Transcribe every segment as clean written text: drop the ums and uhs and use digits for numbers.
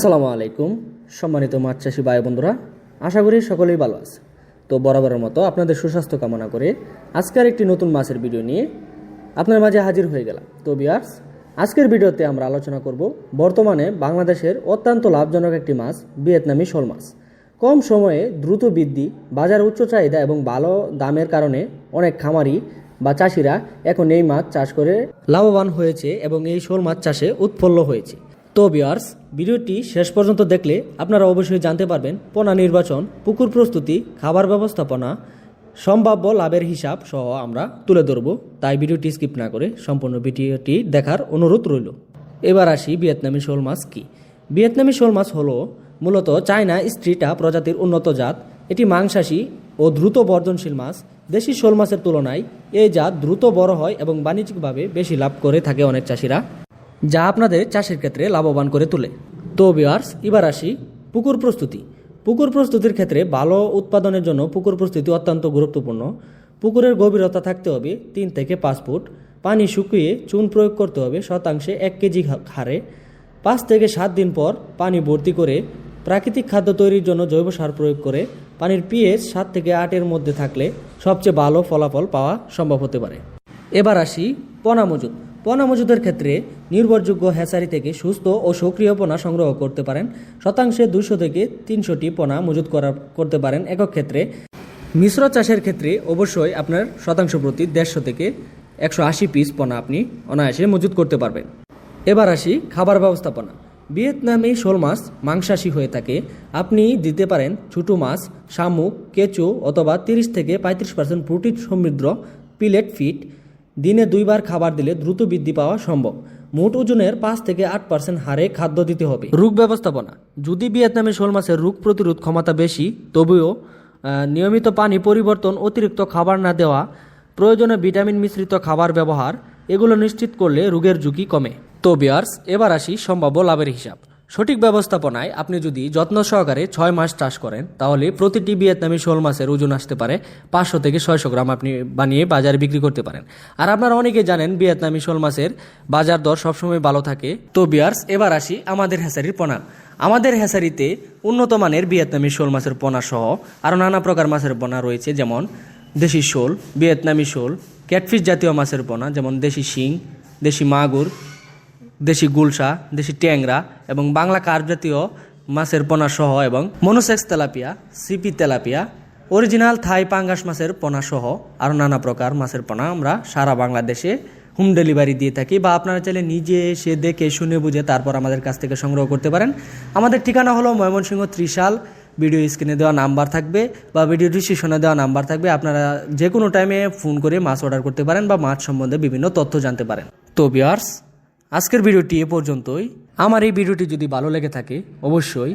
আসসালামু আলাইকুম সম্মানিত মাছ চাষি ভাই বন্ধুরা, আশা করি সকলেই ভালো আছে। তো বরাবরের মতো আপনাদের সুস্বাস্থ্য কামনা করে আজকের একটি নতুন মাছের ভিডিও নিয়ে আপনার মাঝে হাজির হয়ে গেলাম। তো ভিউয়ার্স, আজকের ভিডিওতে আমরা আলোচনা করব বর্তমানে বাংলাদেশের অত্যন্ত লাভজনক একটি মাছ ভিয়েতনামি শোল মাছ। কম সময়ে দ্রুত বৃদ্ধি, বাজার উচ্চ চাহিদা এবং ভালো দামের কারণে অনেক খামারি বা চাষিরা এখন এই মাছ চাষ করে লাভবান হয়েছে এবং এই শোল মাছ চাষে উৎফুল্ল হয়েছে। তো ভিউয়ার্স, ভিডিওটি শেষ পর্যন্ত দেখলে আপনারা অবশ্যই জানতে পারবেন পোনা নির্বাচন, পুকুর প্রস্তুতি, খাবার ব্যবস্থাপনা, সম্ভাব্য লাভের হিসাব সহ আমরা তুলে ধরব। তাই ভিডিওটি স্কিপ না করে সম্পূর্ণ ভিডিওটি দেখার অনুরোধ রইল। এবার আসি ভিয়েতনামি শোল মাছ কি। ভিয়েতনামি শোল মাছ হলো মূলত চায়না স্ট্রিটা প্রজাতির উন্নত জাত। এটি মাংসাশী ও দ্রুত বর্ধনশীল মাছ। দেশি শোল মাছের তুলনায় এই জাত দ্রুত বড় হয় এবং বাণিজ্যিকভাবে বেশি লাভ করে থাকে অনেক চাষিরা, যা আপনাদের চাষের ক্ষেত্রে লাভবান করে তোলে। তো ভিউয়ার্স, এবার আসি পুকুর প্রস্তুতি। পুকুর প্রস্তুতির ক্ষেত্রে ভালো উৎপাদনের জন্য পুকুর প্রস্তুতি অত্যন্ত গুরুত্বপূর্ণ। পুকুরের গভীরতা থাকতে হবে 3 থেকে 5 ফুট। পানি শুকিয়ে চুন প্রয়োগ করতে হবে শতাংশে 1 কেজি হারে। 5 থেকে 7 দিন পর পানি ভর্তি করে প্রাকৃতিক খাদ্য তৈরির জন্য জৈব সার প্রয়োগ করে পানির পিএইচ 7 থেকে 8 এর মধ্যে থাকলে সবচেয়ে ভালো ফলাফল পাওয়া সম্ভব হতে পারে। এবার আসি পোনা মজুদ। পোনা মজুদের ক্ষেত্রে নির্ভরযোগ্য হ্যাচারি থেকে সুস্থ ও সক্রিয় পোনা সংগ্রহ করতে পারেন। শতাংশে 200 থেকে 300টি পোনা মজুদ করতে পারেন একক ক্ষেত্রে। মিশ্র চাষের ক্ষেত্রে অবশ্যই আপনার শতাংশ প্রতি 150 থেকে 180 পিস পোনা আপনি অনায়াসে মজুদ করতে পারবেন। এবার আসি খাবার ব্যবস্থাপনা। ভিয়েতনামি শোল মাছ মাংসাশী হয়ে থাকে। আপনি দিতে পারেন ছোট মাছ, শামুক, কেঁচো অথবা 30 থেকে 35% প্রোটিন সমৃদ্ধ পিলেট ফিড। দিনে 2 বার খাবার দিলে দ্রুত বৃদ্ধি পাওয়া সম্ভব। মোট ওজনের 5 থেকে 8% হারে খাদ্য দিতে হবে। রোগ ব্যবস্থাপনা। যদি ভিয়েতনামি শোল মাছের রোগ প্রতিরোধ ক্ষমতা বেশি, তবুও নিয়মিত পানি পরিবর্তন, অতিরিক্ত খাবার না দেওয়া, প্রয়োজনে ভিটামিন মিশ্রিত খাবার ব্যবহার, এগুলো নিশ্চিত করলে রোগের ঝুঁকি কমে। তো ভিউয়ার্স, এবার আসি সম্ভাব্য লাভের হিসাব। সঠিক ব্যবস্থাপনায় আপনি যদি যত্ন সহকারে 6 মাস চাষ করেন, তাহলে প্রতিটি ভিয়েতনামি শোল মাছের ওজন আসতে পারে 500 থেকে 600 গ্রাম আপনি বানিয়ে বাজারে বিক্রি করতে পারেন। আর আপনারা অনেকে জানেন ভিয়েতনামি শোল মাছের বাজার দর সবসময় ভালো থাকে। তো ভিউয়ার্স, এবার আসি আমাদের হ্যাচারির পোনা। আমাদের হ্যাচারিতে উন্নত মানের ভিয়েতনামি শোল মাছের পোনা সহ আরও নানা প্রকার মাছের পোনা রয়েছে, যেমন দেশি শোল, ভিয়েতনামি শোল, ক্যাটফিশ জাতীয় মাছের পোনা যেমন দেশি শিং, দেশি মাগুর, দেশি গুলশা, দেশি ট্যাংরা এবং বাংলা কার্প জাতীয় মাছের পোনা সহ এবং monosex tilapia, CP tilapia, original Thai পাঙ্গাস মাছের পোনা সহ আরও নানা প্রকার মাছের পোনা আমরা সারা বাংলাদেশে হোম ডেলিভারি দিয়ে থাকি, বা আপনারা চাইলে নিজে এসে দেখে শুনে বুঝে তারপর আমাদের কাছ থেকে সংগ্রহ করতে পারেন। আমাদের ঠিকানা হলো ময়মনসিংহ ত্রিশাল। ভিডিও স্ক্রিনে দেওয়া নাম্বার থাকবে বা ভিডিও ডিসক্রিপশনে দেওয়া নাম্বার থাকবে। আপনারা যে কোনো টাইমে ফোন করে মাছ অর্ডার করতে পারেন বা মাছ সম্বন্ধে বিভিন্ন তথ্য জানতে পারেন। তো ভিউয়ার্স, আজকের ভিডিওটি এ পর্যন্তই। আমার এই ভিডিওটি যদি ভালো লেগে থাকে অবশ্যই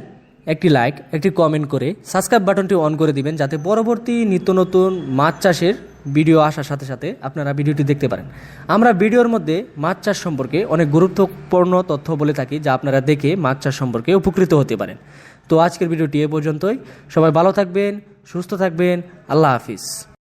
একটি লাইক, একটি কমেন্ট করে সাবস্ক্রাইব বাটনটি অন করে দিবেন, যাতে পরবর্তী নিত্য নতুন মাছ চাষের ভিডিও আসার সাথে সাথে আপনারা ভিডিওটি দেখতে পারেন। আমরা ভিডিওর মধ্যে মাছ চাষ সম্পর্কে অনেক গুরুত্বপূর্ণ তথ্য বলে থাকি, যা আপনারা দেখে মাছ চাষ সম্পর্কে উপকৃত হতে পারেন। তো আজকের ভিডিওটি এ পর্যন্তই। সবাই ভালো থাকবেন, সুস্থ থাকবেন। আল্লাহ হাফিজ।